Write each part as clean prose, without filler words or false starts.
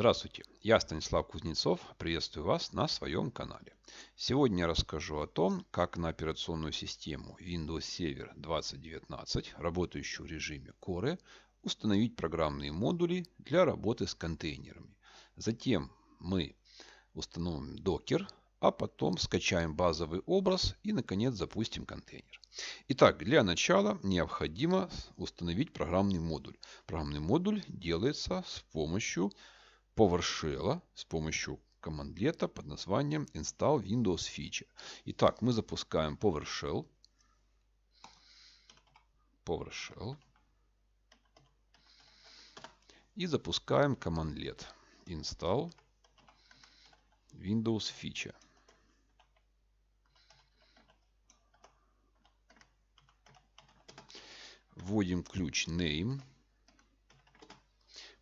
Здравствуйте, я Станислав Кузнецов, приветствую вас на своем канале. Сегодня я расскажу о том, как на операционную систему Windows Server 2019, работающую в режиме Core, установить программные модули для работы с контейнерами. Затем мы установим Docker, а потом скачаем базовый образ и, наконец, запустим контейнер. Итак, для начала необходимо установить программный модуль. Программный модуль делается с помощью PowerShell, с помощью командлета под названием Install Windows Feature. Итак, мы запускаем PowerShell. И запускаем командлет Install Windows Feature. Вводим ключ Name.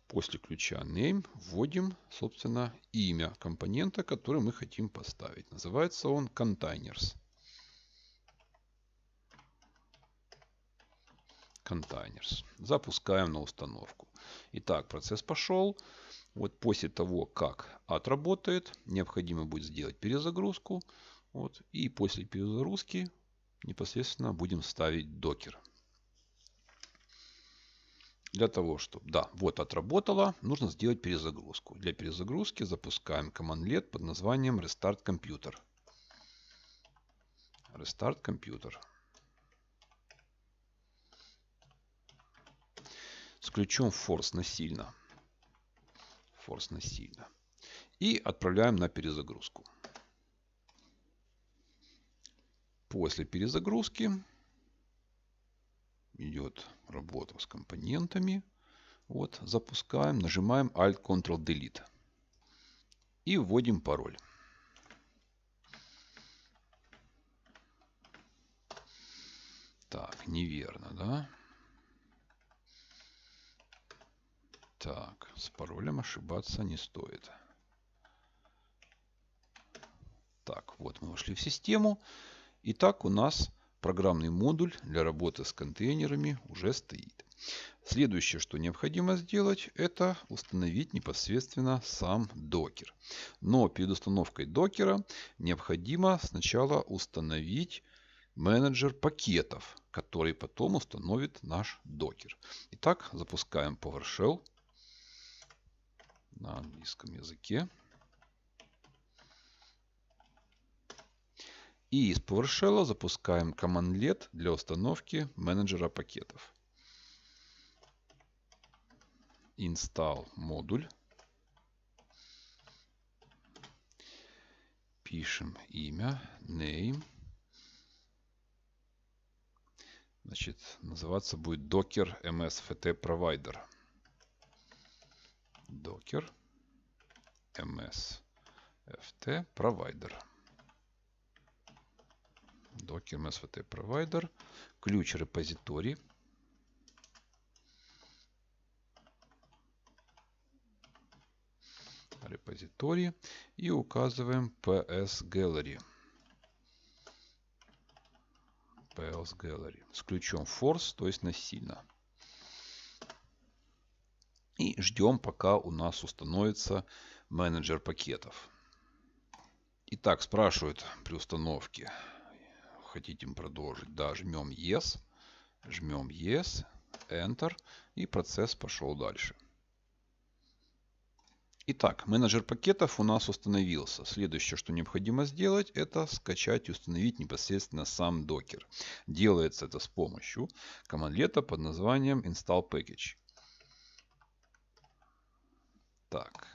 После ключа Name вводим, собственно, имя компонента, который мы хотим поставить. Называется он Containers. Запускаем на установку. Итак, процесс пошел. Вот после того, как отработает, необходимо будет сделать перезагрузку. Вот, и после перезагрузки непосредственно будем ставить докер. Для того, чтобы, вот отработало, нужно сделать перезагрузку. Для перезагрузки запускаем командлет под названием Restart Computer. С ключом Force насильно. И отправляем на перезагрузку. После перезагрузки идет работа с компонентами. Вот, запускаем, нажимаем Alt-Ctrl-Delete. И вводим пароль. Так, неверно, да? Так, с паролем ошибаться не стоит. Так, вот мы вошли в систему. Итак, у нас программный модуль для работы с контейнерами уже стоит. Следующее, что необходимо сделать, это установить непосредственно сам докер. Но перед установкой докера необходимо сначала установить менеджер пакетов, который потом установит наш докер. Итак, запускаем PowerShell на английском языке. И из PowerShell запускаем командлет для установки менеджера пакетов. Install модуль. Пишем имя, name. Значит, называться будет Docker MSFT Provider. Docker MSFT Provider. Docker MSFT Provider. Ключ репозиторий. И указываем PS Gallery. С ключом Force, то есть насильно. И ждем, пока у нас установится менеджер пакетов. Итак, спрашивают при установке, хотите продолжить? Да, жмем Yes. Enter. И процесс пошел дальше. Итак, менеджер пакетов у нас установился. Следующее, что необходимо сделать, это скачать и установить непосредственно сам докер. Делается это с помощью командлета под названием Install Package. Так,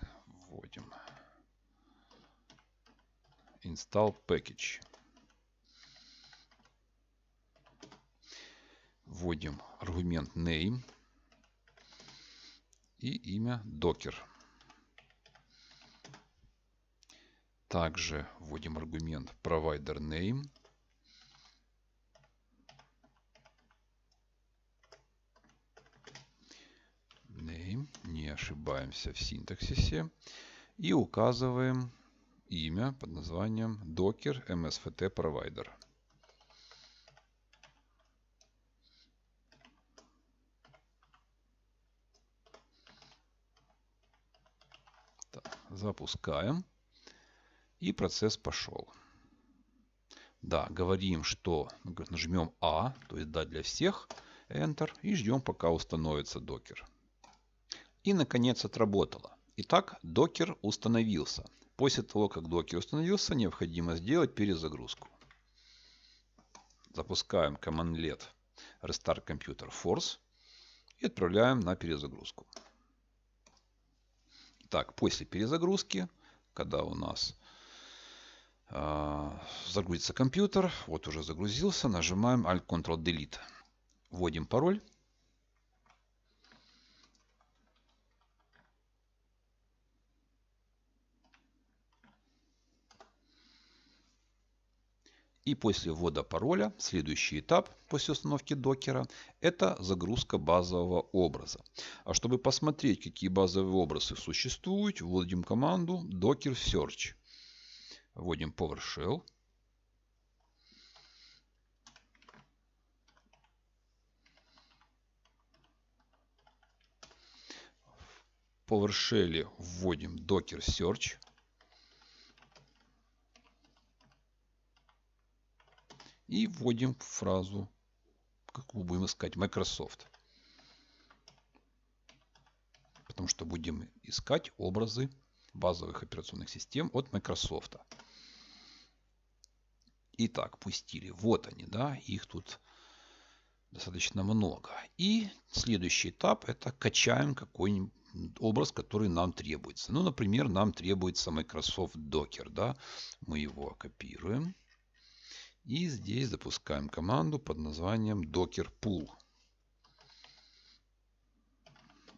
вводим Install Package. Вводим аргумент name и имя docker. Также вводим аргумент provider name. Не ошибаемся в синтаксисе. И указываем имя под названием Docker MSFT Provider. Запускаем. И процесс пошел. Да, говорим, что нажмем А, то есть да для всех, Enter, и ждем, пока установится докер. И, наконец, отработало. Итак, докер установился. После того, как докер установился, необходимо сделать перезагрузку. Запускаем command-let restart computer force и отправляем на перезагрузку. Так, после перезагрузки, когда у нас загрузится компьютер, вот уже загрузился, нажимаем Alt-Ctrl-Delete. Вводим пароль. И после ввода пароля следующий этап после установки докера – это загрузка базового образа. А чтобы посмотреть, какие базовые образы существуют, вводим команду docker search. Вводим PowerShell. В PowerShell вводим docker search. И вводим фразу, как мы будем искать, Microsoft. Потому что будем искать образы базовых операционных систем от Microsoft. Итак, пустили. Вот они, да, их тут достаточно много. И следующий этап – это качаем какой-нибудь образ, который нам требуется. Ну, например, нам требуется Microsoft Docker, да. Мы его копируем. И здесь запускаем команду под названием Docker Pool.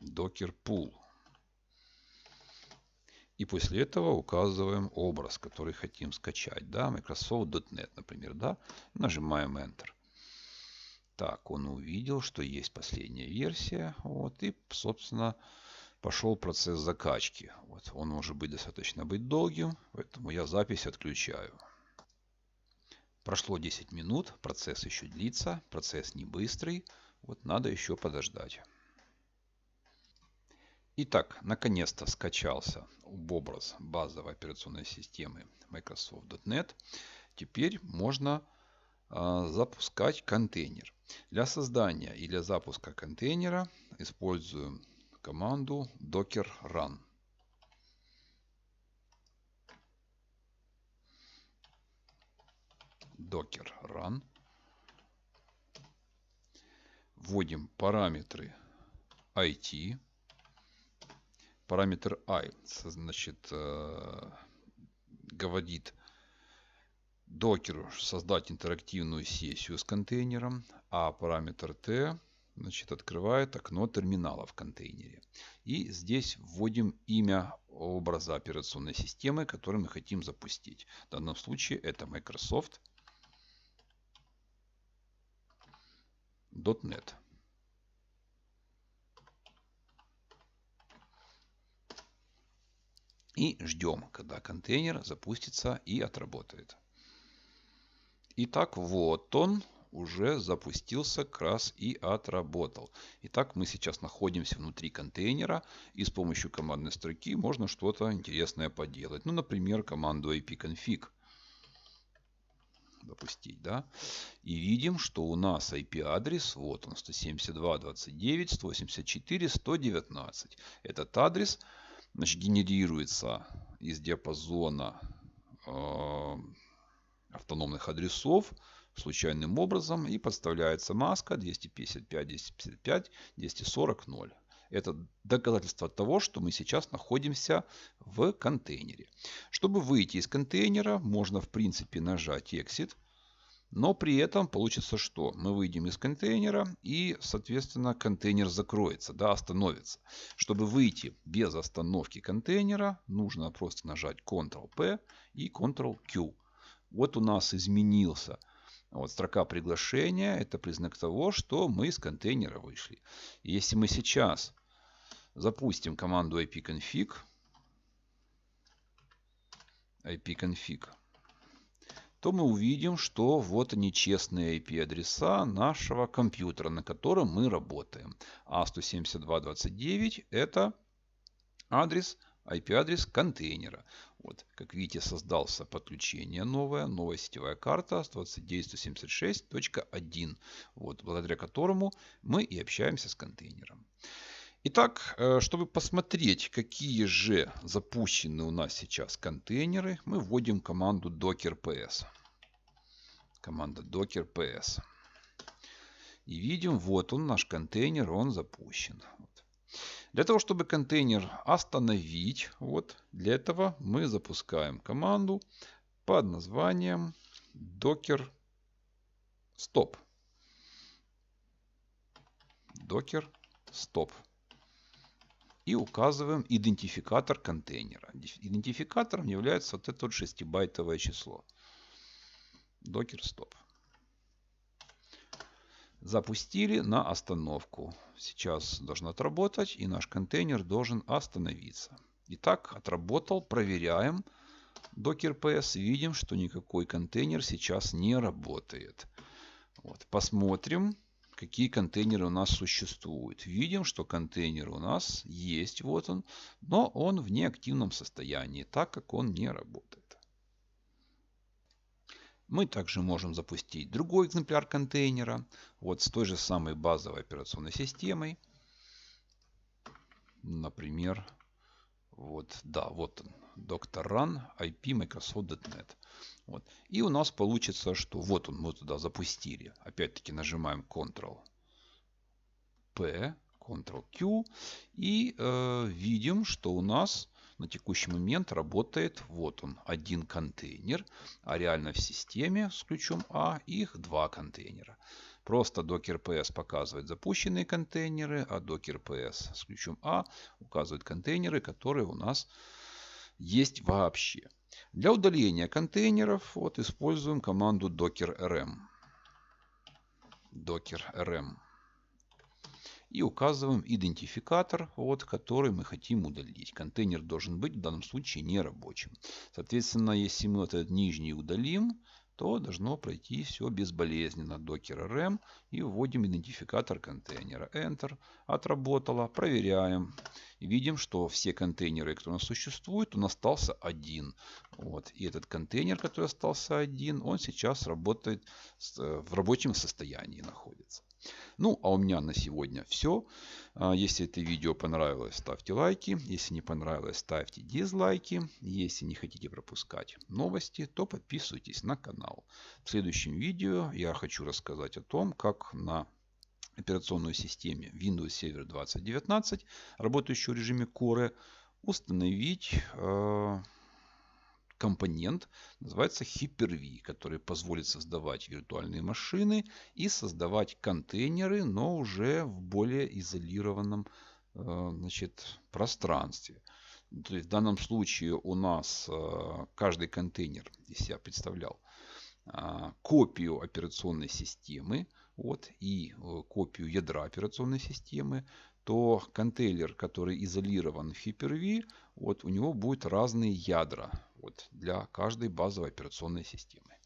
Docker Pool. И после этого указываем образ, который хотим скачать. Да, Microsoft.NET, например. Да? Нажимаем Enter. Так, он увидел, что есть последняя версия. Вот, и, собственно, пошел процесс закачки. Вот, он может быть достаточно долгим, поэтому я запись отключаю. Прошло 10 минут, процесс еще длится, процесс не быстрый. Вот надо еще подождать. Итак, наконец-то скачался образ базовой операционной системы Microsoft.NET. Теперь можно запускать контейнер. Для создания и для запуска контейнера используем команду docker run. Docker run. Вводим параметры IT. Параметр I, значит, говорит докеру создать интерактивную сессию с контейнером, а параметр T, значит, открывает окно терминала в контейнере. И здесь вводим имя образа операционной системы, который мы хотим запустить. В данном случае это Microsoft.NET. И ждем, когда контейнер запустится и отработает. Итак, вот он уже запустился как раз и отработал. Итак, мы сейчас находимся внутри контейнера, и с помощью командной строки можно что-то интересное поделать. Ну, например, команду ipconfig запустить, да. И видим, что у нас IP-адрес, вот он, 172.29.184.119. Этот адрес, значит, генерируется из диапазона автономных адресов случайным образом и подставляется маска 255.255.240.0. Это доказательство того, что мы сейчас находимся в контейнере. Чтобы выйти из контейнера, можно в принципе нажать Exit. Но при этом получится что? Мы выйдем из контейнера и, соответственно, контейнер закроется, да, остановится. Чтобы выйти без остановки контейнера, нужно просто нажать Ctrl-P и Ctrl-Q. Вот у нас изменился вот строка приглашения. Это признак того, что мы из контейнера вышли. И если мы сейчас запустим команду ipconfig, то мы увидим, что вот они честные IP-адреса нашего компьютера, на котором мы работаем. А 172.29 это адрес IP-адрес контейнера. Вот, как видите, создался подключение новая сетевая карта 129.176.1, вот, благодаря которому мы и общаемся с контейнером. Итак, чтобы посмотреть, какие же запущены у нас сейчас контейнеры, мы вводим команду docker ps. Команда docker ps. И видим, вот он, наш контейнер, он запущен. Для того, чтобы контейнер остановить, вот, для этого мы запускаем команду под названием docker stop. Docker stop. И указываем идентификатор контейнера. Идентификатором является вот это вот 6-байтовое число. Docker stop. Запустили на остановку. Сейчас должен отработать, и наш контейнер должен остановиться. Итак, отработал. Проверяем Docker PS. Видим, что никакой контейнер сейчас не работает. Вот. Посмотрим, какие контейнеры у нас существуют. Видим, что контейнер у нас есть. Вот он. Но он в неактивном состоянии, так как он не работает. Мы также можем запустить другой экземпляр контейнера. Вот с той же самой базовой операционной системой. Например, вот он. Dr. Run IP Microsoft.NET. Вот. И у нас получится, что вот он, мы туда запустили. Опять-таки нажимаем Ctrl-P, Ctrl-Q. И видим, что у нас на текущий момент работает, вот он, один контейнер, а реально в системе с ключом А их два контейнера. Просто Docker PS показывает запущенные контейнеры, а Docker PS с ключом А указывает контейнеры, которые у нас есть вообще. Для удаления контейнеров вот, используем команду docker rm. Docker rm. И указываем идентификатор, вот, который мы хотим удалить. Контейнер должен быть в данном случае нерабочим. Соответственно, если мы вот этот нижний удалим, то должно пройти все безболезненно. Docker rm и вводим идентификатор контейнера. Enter. Отработало. Проверяем. И видим, что все контейнеры, которые у нас существуют, он остался один. Вот. И этот контейнер, который остался один, он сейчас работает в рабочем состоянии находится. Ну, а у меня на сегодня все. Если это видео понравилось, ставьте лайки. Если не понравилось, ставьте дизлайки. Если не хотите пропускать новости, то подписывайтесь на канал. В следующем видео я хочу рассказать о том, как на операционной системе Windows Server 2019, работающую в режиме Core, установить компонент, называется Hyper-V, который позволит создавать виртуальные машины и создавать контейнеры, но уже в более изолированном пространстве. То есть в данном случае у нас каждый контейнер, если я представлял, копию операционной системы вот, и копию ядра операционной системы, то контейнер, который изолирован в Hyper-V, вот, у него будут разные ядра вот, для каждой базовой операционной системы.